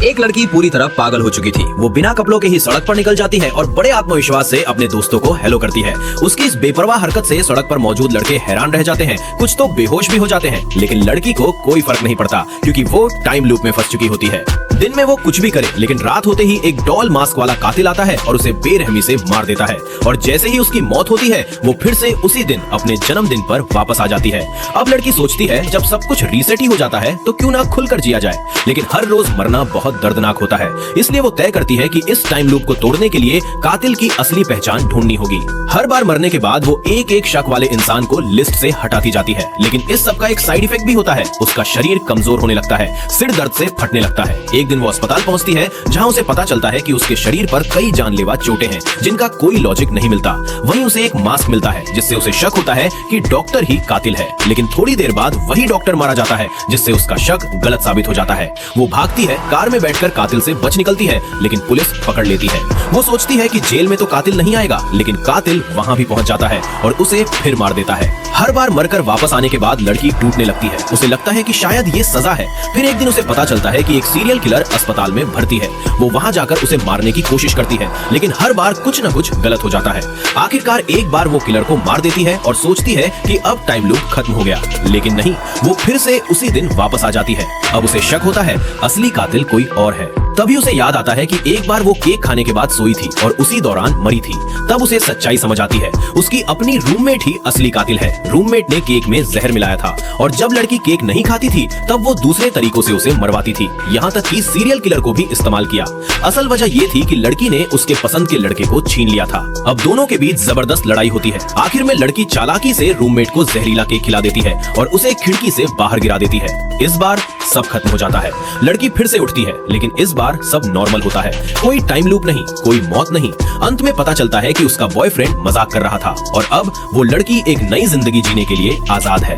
एक लड़की पूरी तरह पागल हो चुकी थी। वो बिना कपड़ों के ही सड़क पर निकल जाती है और बड़े आत्मविश्वास से अपने दोस्तों को हेलो करती है। उसकी इस बेपरवाह हरकत से सड़क पर मौजूद लड़के हैरान रह जाते हैं, कुछ तो बेहोश भी हो जाते हैं, लेकिन लड़की को कोई फर्क नहीं पड़ता क्योंकि वो टाइम लूप में फंस चुकी होती है। दिन में वो कुछ भी करे, लेकिन रात होते ही एक डॉल मास्क वाला कातिल आता है और उसे बेरहमी से मार देता है। और जैसे ही उसकी मौत होती है, वो फिर से उसी दिन अपने जन्मदिन पर वापस आ जाती है। अब लड़की सोचती है जब सब कुछ रीसेट ही हो जाता है तो क्यों ना खुलकर जिया जाए, लेकिन हर रोज मरना बहुत दर्दनाक होता है। इसलिए वो तय करती है कि इस टाइम लूप को तोड़ने के लिए कातिल की असली पहचान ढूंढनी होगी। हर बार मरने के बाद वो एक एक शक वाले इंसान को लिस्ट से हटाती जाती है, लेकिन इस सब का एक साइड इफेक्ट भी होता है। उसका शरीर कमजोर होने लगता है, सिर दर्द से फटने लगता है। एक दिन वो अस्पताल पहुंचती है जहां उसे पता चलता है कि उसके शरीर पर कई जानलेवा चोटें हैं जिनका कोई लॉजिक नहीं मिलता। वहीं उसे एक मास्क मिलता है जिससे उसे शक होता है कि डॉक्टर ही कातिल है, लेकिन थोड़ी देर बाद वही डॉक्टर मारा जाता है जिससे उसका शक गलत साबित हो जाता है। वो भागती है, कार में बैठकर कातिल से बच निकलती है, लेकिन पुलिस पकड़ लेती है। वो सोचती है कि जेल में तो कातिल नहीं आएगा, लेकिन कातिल वहां भी पहुंच जाता है और उसे फिर मार देता है। हर बार मरकर वापस आने के बाद लड़की टूटने लगती है। उसे लगता है कि शायद ये सजा है। फिर एक दिन उसे पता चलता है कि एक सीरियल किलर अस्पताल में भर्ती है। वो वहां जाकर उसे मारने की कोशिश करती है, लेकिन हर बार कुछ न कुछ गलत हो जाता है। आखिरकार एक बार वो किलर को मार देती है और सोचती है कि अब टाइम लूप खत्म हो गया, लेकिन नहीं, वो फिर से उसी दिन वापस आ जाती है। अब उसे शक होता है असली कातिल कोई और है। तभी उसे याद आता है कि एक बार वो केक खाने के बाद सोई थी और उसी दौरान मरी थी। तब उसे सच्चाई समझ आती है, उसकी अपनी रूममेट ही असली कातिल है। रूममेट ने केक में जहर मिलाया था और जब लड़की केक नहीं खाती थी तब वो दूसरे तरीकों से उसे मरवाती थी, यहाँ तक कि सीरियल किलर को भी इस्तेमाल किया। असल वजह ये थी कि लड़की ने उसके पसंद के लड़के को छीन लिया था। अब दोनों के बीच जबरदस्त लड़ाई होती है। आखिर में लड़की चालाकी से रूममेट को जहरीला केक खिला देती है और उसे खिड़की से बाहर गिरा देती है। इस बार सब खत्म हो जाता है। लड़की फिर से उठती है, लेकिन इस बार सब नॉर्मल होता है। कोई टाइम लूप नहीं, कोई मौत नहीं। अंत में पता चलता है कि उसका बॉयफ्रेंड मजाक कर रहा था और अब वो लड़की एक नई जिंदगी जीने के लिए आजाद है।